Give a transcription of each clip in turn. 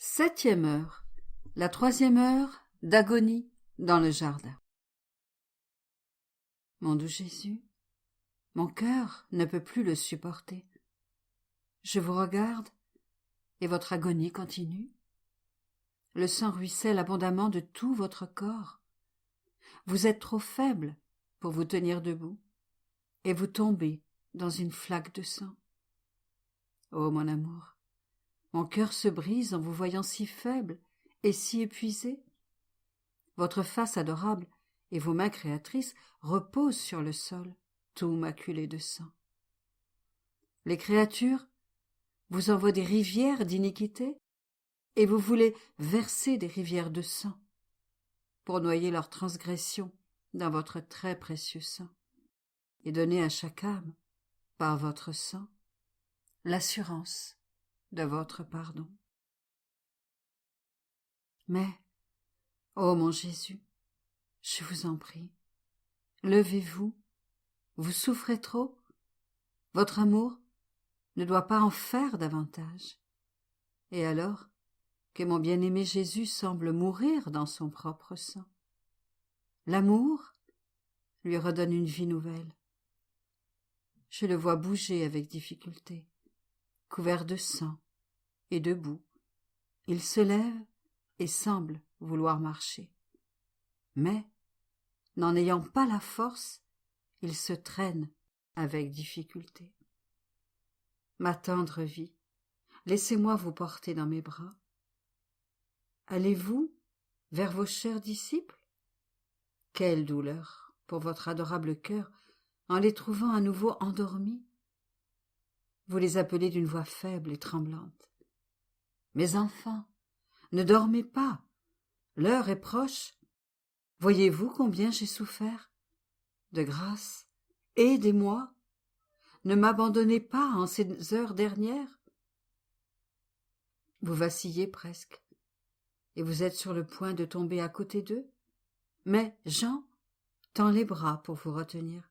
Septième heure, la troisième heure d'agonie dans le jardin. Mon doux Jésus, mon cœur ne peut plus le supporter. Je vous regarde et votre agonie continue. Le sang ruisselle abondamment de tout votre corps. Vous êtes trop faible pour vous tenir debout et vous tombez dans une flaque de sang. Ô mon amour, mon cœur se brise en vous voyant si faible et si épuisé. Votre face adorable et vos mains créatrices reposent sur le sol, tout maculé de sang. Les créatures vous envoient des rivières d'iniquité et vous voulez verser des rivières de sang pour noyer leurs transgressions dans votre très précieux sang et donner à chaque âme, par votre sang, l'assurance de votre pardon. Mais, ô mon Jésus, je vous en prie, levez-vous, vous souffrez trop, votre amour ne doit pas en faire davantage. Et alors que mon bien-aimé Jésus semble mourir dans son propre sang, l'amour lui redonne une vie nouvelle. Je le vois bouger avec difficulté, couvert de sang et de boue. Il se lève et semble vouloir marcher. Mais, n'en ayant pas la force, il se traîne avec difficulté. Ma tendre vie, laissez-moi vous porter dans mes bras. Allez-vous vers vos chers disciples? Quelle douleur pour votre adorable cœur en les trouvant à nouveau endormis. Vous les appelez d'une voix faible et tremblante. Mes enfants, ne dormez pas, l'heure est proche. Voyez-vous combien j'ai souffert? De grâce, aidez-moi. Ne m'abandonnez pas en ces heures dernières. Vous vacillez presque, et vous êtes sur le point de tomber à côté d'eux. Mais Jean tend les bras pour vous retenir.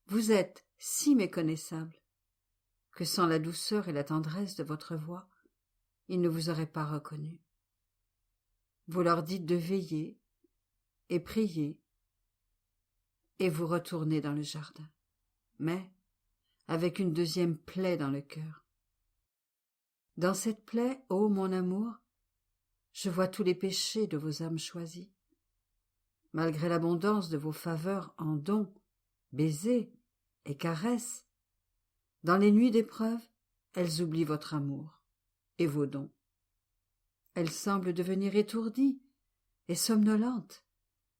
Vous êtes si méconnaissable que sans la douceur et la tendresse de votre voix, ils ne vous auraient pas reconnu. Vous leur dites de veiller et prier, et vous retournez dans le jardin, mais avec une deuxième plaie dans le cœur. Dans cette plaie, ô mon amour, je vois tous les péchés de vos âmes choisies. Malgré l'abondance de vos faveurs en dons, baisers et caresses, dans les nuits d'épreuve, elles oublient votre amour et vos dons. Elles semblent devenir étourdies et somnolentes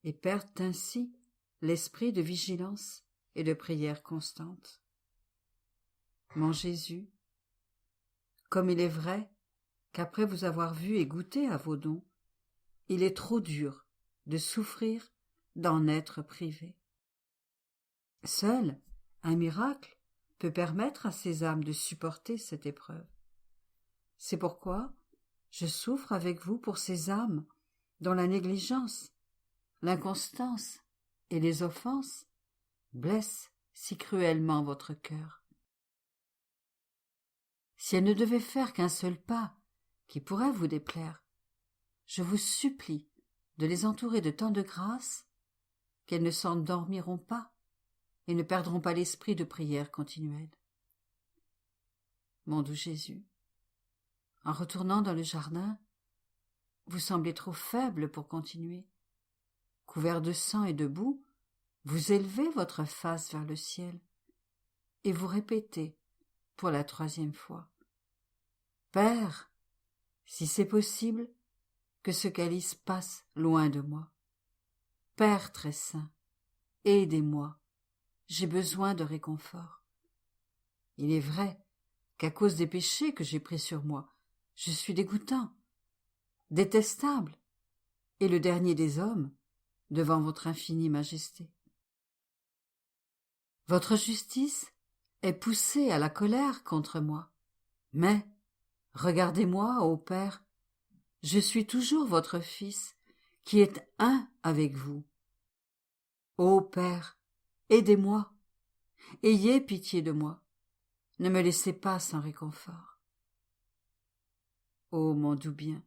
et perdent ainsi l'esprit de vigilance et de prière constante. Mon Jésus, comme il est vrai qu'après vous avoir vu et goûté à vos dons, il est trop dur de souffrir d'en être privé. Seul un miracle peut permettre à ces âmes de supporter cette épreuve. C'est pourquoi je souffre avec vous pour ces âmes dont la négligence, l'inconstance et les offenses blessent si cruellement votre cœur. Si elles ne devaient faire qu'un seul pas qui pourrait vous déplaire, je vous supplie de les entourer de tant de grâce qu'elles ne s'endormiront pas et ne perdront pas l'esprit de prière continuelle. Mon doux Jésus, en retournant dans le jardin, vous semblez trop faible pour continuer. Couvert de sang et de boue, vous élevez votre face vers le ciel et vous répétez pour la troisième fois: Père, si c'est possible, que ce calice passe loin de moi. Père très saint, aidez-moi, j'ai besoin de réconfort. Il est vrai qu'à cause des péchés que j'ai pris sur moi, je suis dégoûtant, détestable, et le dernier des hommes devant votre infinie majesté. Votre justice est poussée à la colère contre moi, mais regardez-moi, ô Père, je suis toujours votre Fils, qui est un avec vous. Ô Père, aidez-moi, ayez pitié de moi, ne me laissez pas sans réconfort. Ô mon doux bien,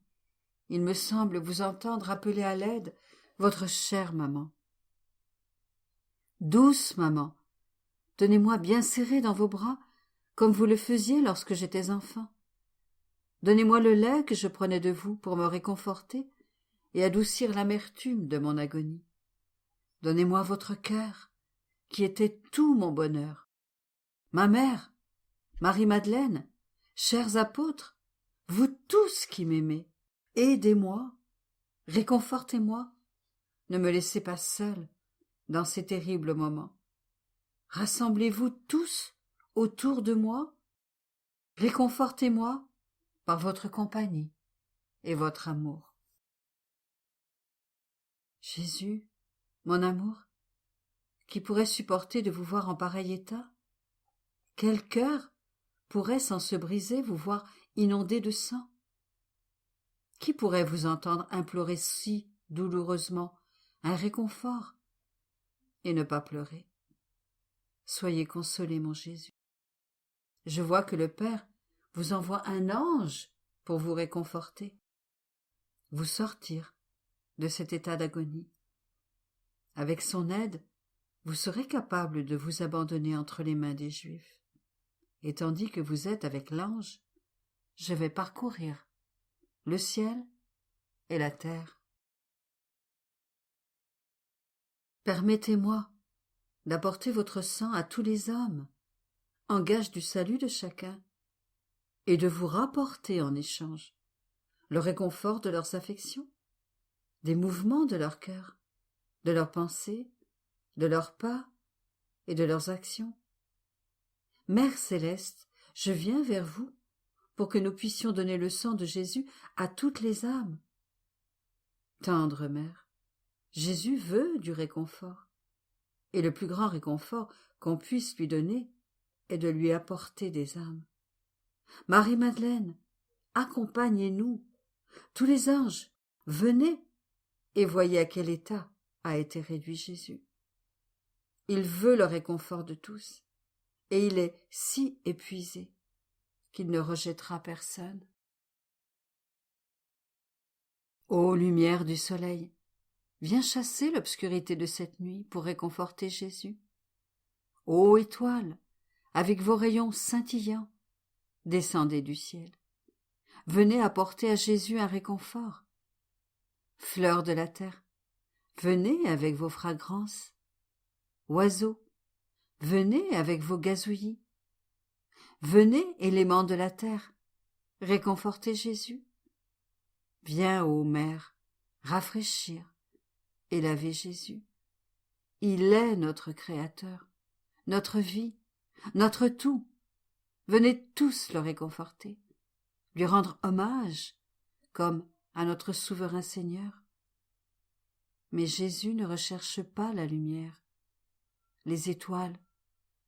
il me semble vous entendre appeler à l'aide votre chère maman. Douce maman, tenez-moi bien serré dans vos bras, comme vous le faisiez lorsque j'étais enfant. Donnez-moi le lait que je prenais de vous pour me réconforter et adoucir l'amertume de mon agonie. Donnez-moi votre cœur, qui était tout mon bonheur. Ma mère, Marie-Madeleine, chers apôtres, vous tous qui m'aimez, aidez-moi, réconfortez-moi, ne me laissez pas seule dans ces terribles moments. Rassemblez-vous tous autour de moi, réconfortez-moi par votre compagnie et votre amour. Jésus, mon amour, qui pourrait supporter de vous voir en pareil état? Quel cœur pourrait, sans se briser, vous voir inondé de sang? Qui pourrait vous entendre implorer si douloureusement un réconfort et ne pas pleurer? Soyez consolé, mon Jésus. Je vois que le Père vous envoie un ange pour vous réconforter, vous sortir de cet état d'agonie. Avec son aide, vous serez capable de vous abandonner entre les mains des Juifs. Et tandis que vous êtes avec l'ange, je vais parcourir le ciel et la terre. Permettez-moi d'apporter votre sang à tous les hommes, en gage du salut de chacun, et de vous rapporter en échange le réconfort de leurs affections, des mouvements de leur cœur, de leurs pensées, de leurs pas et de leurs actions. Mère céleste, je viens vers vous pour que nous puissions donner le sang de Jésus à toutes les âmes. Tendre Mère, Jésus veut du réconfort, et le plus grand réconfort qu'on puisse lui donner est de lui apporter des âmes. Marie-Madeleine, accompagnez-nous. Tous les anges, venez et voyez à quel état a été réduit Jésus. Il veut le réconfort de tous, et il est si épuisé qu'il ne rejettera personne. Ô lumière du soleil, viens chasser l'obscurité de cette nuit pour réconforter Jésus. Ô étoile, avec vos rayons scintillants, descendez du ciel. Venez apporter à Jésus un réconfort. Fleurs de la terre, venez avec vos fragrances. Oiseaux, venez avec vos gazouillis. Venez, éléments de la terre, réconforter Jésus. Viens, ô Mère, rafraîchir et laver Jésus. Il est notre Créateur, notre vie, notre tout. Venez tous le réconforter, lui rendre hommage comme à notre souverain Seigneur. Mais Jésus ne recherche pas la lumière, les étoiles,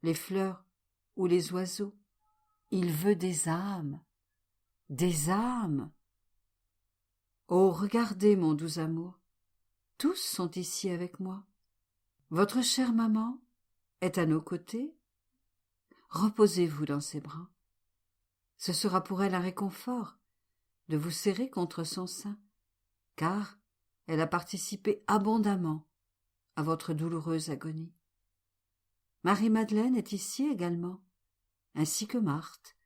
les fleurs ou les oiseaux. Il veut des âmes, des âmes. Oh, regardez, mon doux amour, tous sont ici avec moi. Votre chère maman est à nos côtés. Reposez-vous dans ses bras. Ce sera pour elle un réconfort de vous serrer contre son sein, car elle a participé abondamment à votre douloureuse agonie. Marie-Madeleine est ici également, ainsi que Marthe,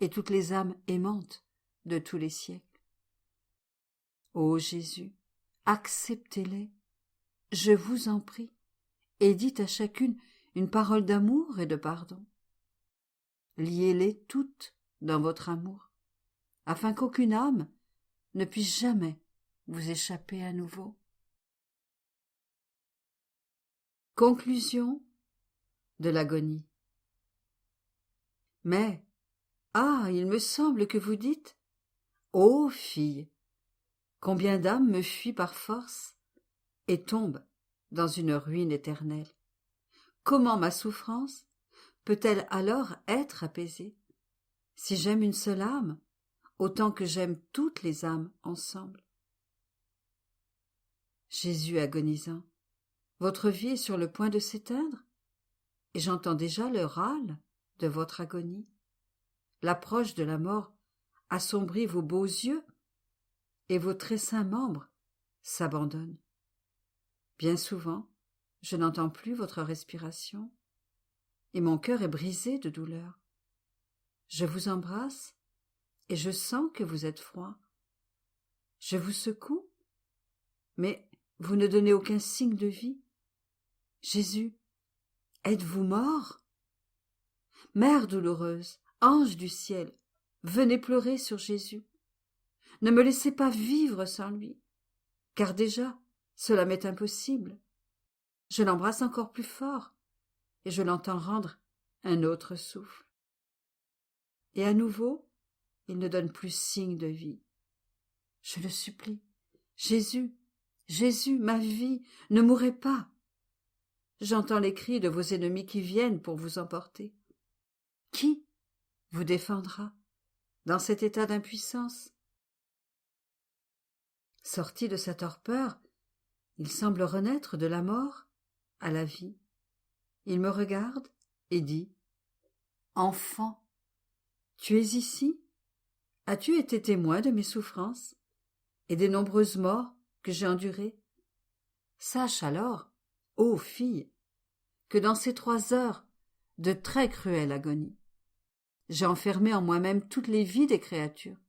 et toutes les âmes aimantes de tous les siècles. Ô Jésus, acceptez-les, je vous en prie, et dites à chacune une parole d'amour et de pardon. Liez-les toutes dans votre amour, afin qu'aucune âme ne puisse jamais vous échapper à nouveau. Conclusion de l'agonie. Mais, il me semble que vous dites « Ô fille, combien d'âmes me fuient par force et tombent dans une ruine éternelle. Comment ma souffrance peut-elle alors être apaisée, si j'aime une seule âme, autant que j'aime toutes les âmes ensemble? » Jésus agonisant, votre vie est sur le point de s'éteindre, et j'entends déjà le râle de votre agonie. L'approche de la mort assombrit vos beaux yeux, et vos très saints membres s'abandonnent. Bien souvent, je n'entends plus votre respiration, et mon cœur est brisé de douleur. Je vous embrasse, et je sens que vous êtes froid. Je vous secoue, mais vous ne donnez aucun signe de vie. Jésus, êtes-vous mort? Mère douloureuse, ange du ciel, venez pleurer sur Jésus. Ne me laissez pas vivre sans lui, car déjà, cela m'est impossible. Je l'embrasse encore plus fort, et je l'entends rendre un autre souffle. Et à nouveau, il ne donne plus signe de vie. Je le supplie, Jésus, Jésus, ma vie, ne mourrez pas. J'entends les cris de vos ennemis qui viennent pour vous emporter. Qui vous défendra dans cet état d'impuissance? Sorti de sa torpeur, il semble renaître de la mort à la vie. Il me regarde et dit : « Enfant, tu es ici ? As-tu été témoin de mes souffrances et des nombreuses morts que j'ai endurées ? Sache alors, ô fille, que dans ces 3 heures de très cruelle agonie, j'ai enfermé en moi-même toutes les vies des créatures,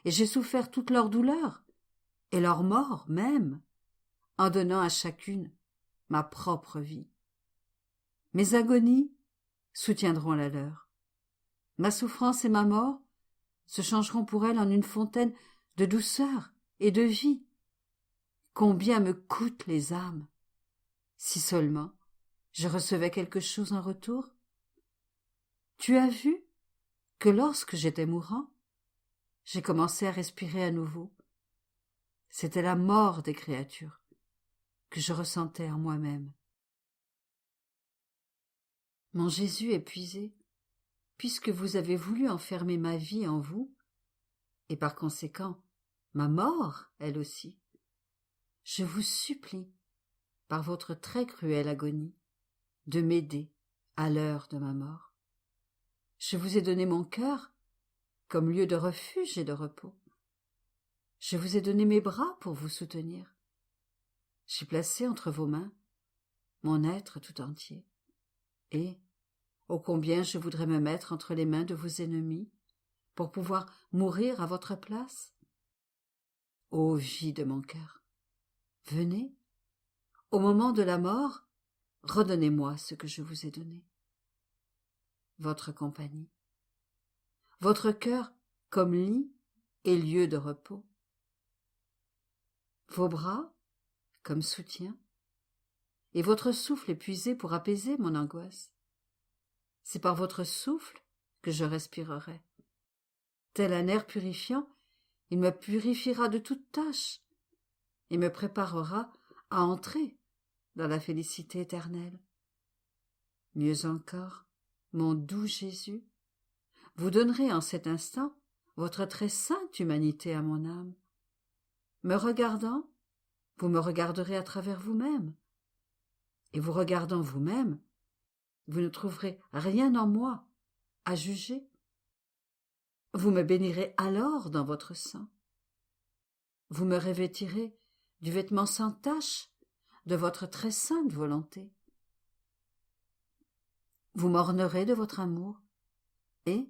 et j'ai souffert toute leur douleur et leur mort même, en donnant à chacune ma propre vie. Mes agonies soutiendront la leur. Ma souffrance et ma mort se changeront pour elles en une fontaine de douceur et de vie. Combien me coûtent les âmes, si seulement je recevais quelque chose en retour. Tu as vu que lorsque j'étais mourant, j'ai commencé à respirer à nouveau. C'était la mort des créatures que je ressentais en moi-même. Mon Jésus épuisé, puisque vous avez voulu enfermer ma vie en vous, et par conséquent ma mort, elle aussi, je vous supplie, par votre très cruelle agonie, de m'aider à l'heure de ma mort. Je vous ai donné mon cœur comme lieu de refuge et de repos. Je vous ai donné mes bras pour vous soutenir. J'ai placé entre vos mains mon être tout entier. Et, ô combien je voudrais me mettre entre les mains de vos ennemis pour pouvoir mourir à votre place. Ô vie de mon cœur, venez, au moment de la mort, redonnez-moi ce que je vous ai donné. Votre compagnie, votre cœur comme lit et lieu de repos, vos bras comme soutien, et votre souffle épuisé pour apaiser mon angoisse. C'est par votre souffle que je respirerai. Tel un air purifiant, il me purifiera de toute tâche et me préparera à entrer dans la félicité éternelle. Mieux encore, mon doux Jésus, vous donnerez en cet instant votre très sainte humanité à mon âme. Me regardant, vous me regarderez à travers vous-même, et vous regardant vous-même, vous ne trouverez rien en moi à juger. Vous me bénirez alors dans votre sang. Vous me revêtirez du vêtement sans tache de votre très sainte volonté. Vous m'ornerez de votre amour, et,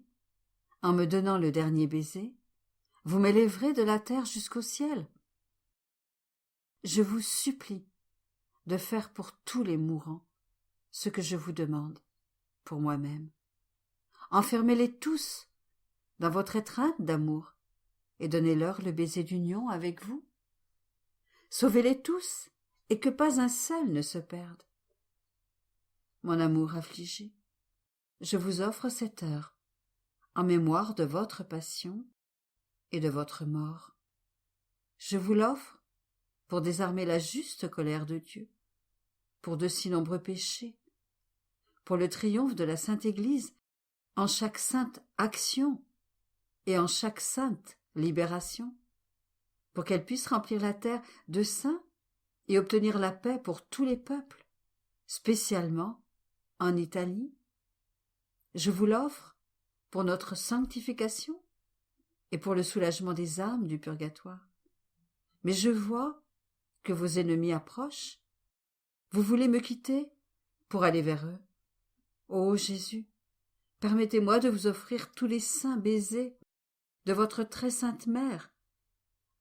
en me donnant le dernier baiser, vous m'élèverez de la terre jusqu'au ciel. Je vous supplie de faire pour tous les mourants ce que je vous demande pour moi-même. Enfermez-les tous dans votre étreinte d'amour et donnez-leur le baiser d'union avec vous. Sauvez-les tous et que pas un seul ne se perde. Mon amour affligé, je vous offre cette heure en mémoire de votre passion et de votre mort. Je vous l'offre pour désarmer la juste colère de Dieu, pour de si nombreux péchés, pour le triomphe de la Sainte Église en chaque sainte action et en chaque sainte libération, pour qu'elle puisse remplir la terre de saints et obtenir la paix pour tous les peuples, spécialement en Italie. Je vous l'offre pour notre sanctification et pour le soulagement des âmes du purgatoire. Mais je vois que vos ennemis approchent. Vous voulez me quitter pour aller vers eux. Ô Jésus, permettez-moi de vous offrir tous les saints baisers de votre très sainte mère,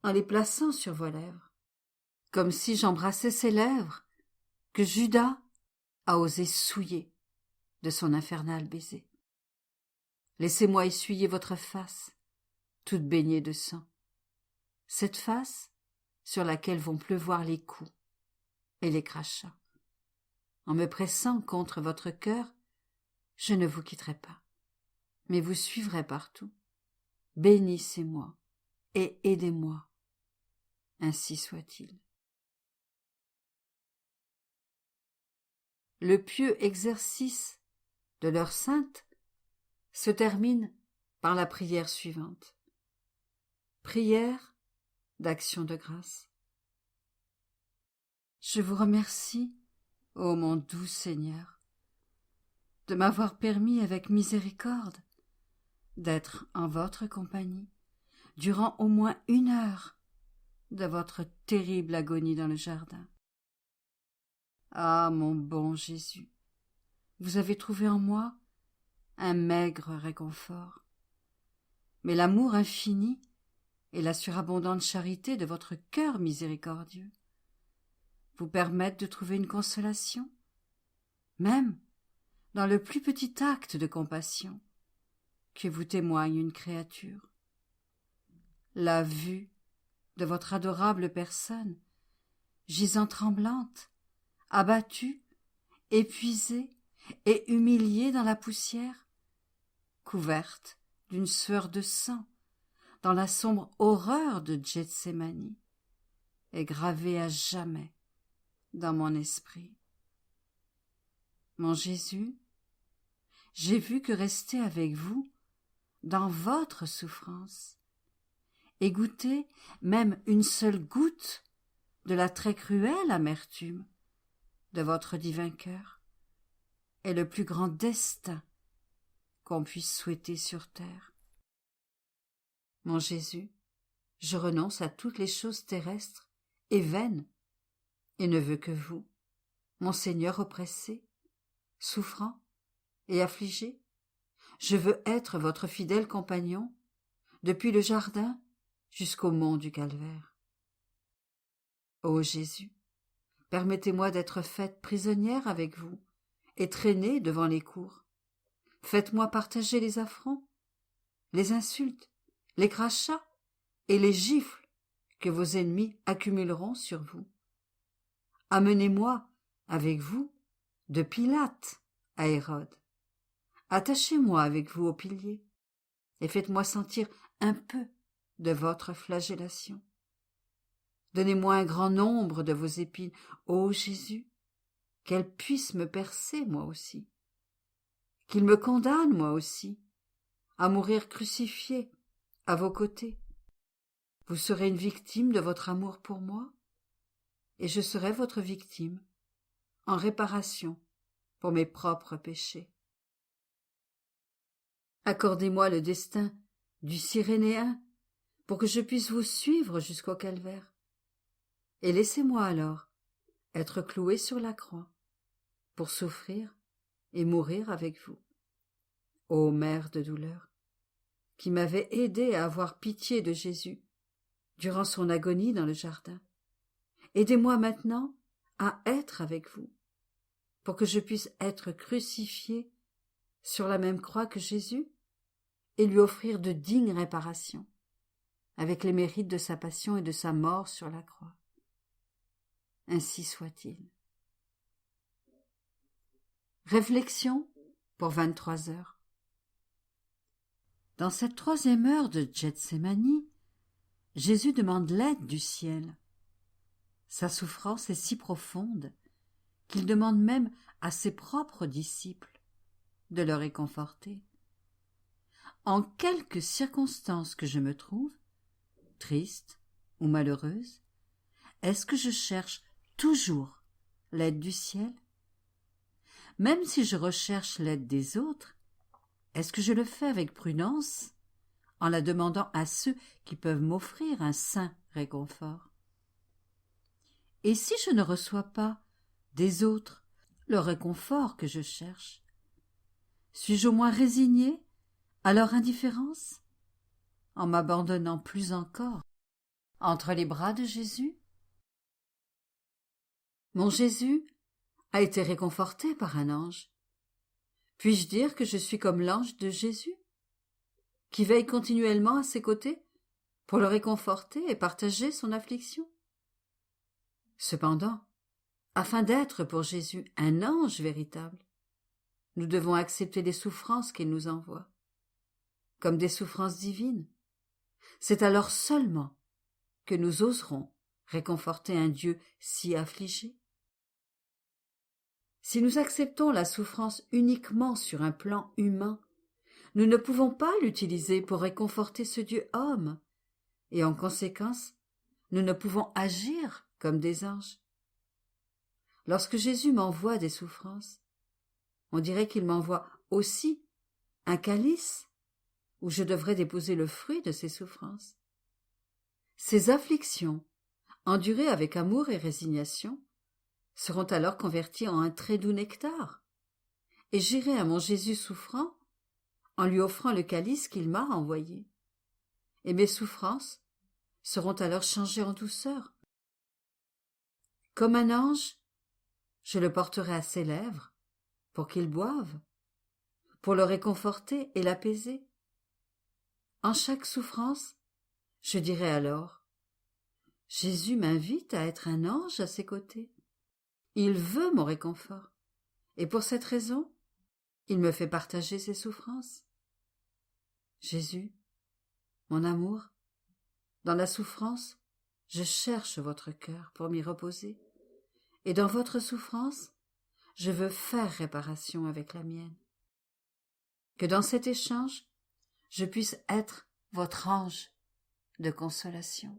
en les plaçant sur vos lèvres, comme si j'embrassais ces lèvres que Judas a osé souiller de son infernal baiser. Laissez-moi essuyer votre face, toute baignée de sang, cette face sur laquelle vont pleuvoir les coups et les crachats. En me pressant contre votre cœur, je ne vous quitterai pas, mais vous suivrai partout. Bénissez-moi et aidez-moi. Ainsi soit-il. Le pieux exercice de l'heure sainte se termine par la prière suivante. Prière d'action de grâce. Je vous remercie, ô mon doux Seigneur, de m'avoir permis avec miséricorde d'être en votre compagnie durant au moins 1 heure de votre terrible agonie dans le jardin. Ah, mon bon Jésus, vous avez trouvé en moi un maigre réconfort, mais l'amour infini et la surabondante charité de votre cœur miséricordieux vous permettent de trouver une consolation, même dans le plus petit acte de compassion que vous témoigne une créature. La vue de votre adorable personne, gisant tremblante, abattue, épuisée et humiliée dans la poussière, couverte d'une sueur de sang, dans la sombre horreur de Gethsémani, est gravée à jamais dans mon esprit. Mon Jésus, j'ai vu que rester avec vous dans votre souffrance et goûter même une seule goutte de la très cruelle amertume de votre divin cœur est le plus grand destin qu'on puisse souhaiter sur terre. Mon Jésus, je renonce à toutes les choses terrestres et vaines et ne veux que vous, mon Seigneur oppressé, souffrant et affligé. Je veux être votre fidèle compagnon depuis le jardin jusqu'au mont du Calvaire. Ô Jésus, permettez-moi d'être faite prisonnière avec vous et traînée devant les cours. Faites-moi partager les affronts, les insultes, les crachats et les gifles que vos ennemis accumuleront sur vous. Amenez-moi avec vous de Pilate à Hérode. Attachez-moi avec vous au pilier et faites-moi sentir un peu de votre flagellation. Donnez-moi un grand nombre de vos épines, ô Jésus, qu'elles puissent me percer moi aussi, qu'ils me condamnent moi aussi à mourir crucifié à vos côtés. Vous serez une victime de votre amour pour moi, et je serai votre victime en réparation pour mes propres péchés. Accordez-moi le destin du Cyrénéen pour que je puisse vous suivre jusqu'au calvaire, et laissez-moi alors être cloué sur la croix pour souffrir et mourir avec vous. Ô mère de douleur, qui m'avait aidé à avoir pitié de Jésus durant son agonie dans le jardin, aidez-moi maintenant à être avec vous, pour que je puisse être crucifié sur la même croix que Jésus et lui offrir de dignes réparations, avec les mérites de sa passion et de sa mort sur la croix. Ainsi soit-il. Réflexion pour 23 heures. Dans cette 3e heure de Gethsémani, Jésus demande l'aide du ciel. Sa souffrance est si profonde qu'il demande même à ses propres disciples de le réconforter. En quelque circonstance que je me trouve, triste ou malheureuse, est-ce que je cherche toujours l'aide du ciel? Même si je recherche l'aide des autres, est-ce que je le fais avec prudence, en la demandant à ceux qui peuvent m'offrir un saint réconfort. Et si je ne reçois pas des autres le réconfort que je cherche, suis-je au moins résigné à leur indifférence, en m'abandonnant plus encore entre les bras de Jésus? Mon Jésus a été réconforté par un ange. Puis-je dire que je suis comme l'ange de Jésus, qui veille continuellement à ses côtés pour le réconforter et partager son affliction? Cependant, afin d'être pour Jésus un ange véritable, nous devons accepter les souffrances qu'il nous envoie, comme des souffrances divines. C'est alors seulement que nous oserons réconforter un Dieu si affligé. Si nous acceptons la souffrance uniquement sur un plan humain, nous ne pouvons pas l'utiliser pour réconforter ce Dieu homme, et en conséquence, nous ne pouvons agir comme des anges. Lorsque Jésus m'envoie des souffrances, on dirait qu'il m'envoie aussi un calice où je devrais déposer le fruit de ces souffrances. Ces afflictions, endurées avec amour et résignation, seront alors converties en un très doux nectar, et j'irai à mon Jésus souffrant en lui offrant le calice qu'il m'a envoyé. Et mes souffrances seront alors changées en douceur. Comme un ange, je le porterai à ses lèvres pour qu'il boive, pour le réconforter et l'apaiser. En chaque souffrance, je dirai alors: Jésus m'invite à être un ange à ses côtés. Il veut mon réconfort, et pour cette raison, il me fait partager ses souffrances. Jésus, mon amour, dans la souffrance, je cherche votre cœur pour m'y reposer, et dans votre souffrance, je veux faire réparation avec la mienne. Que dans cet échange, je puisse être votre ange de consolation.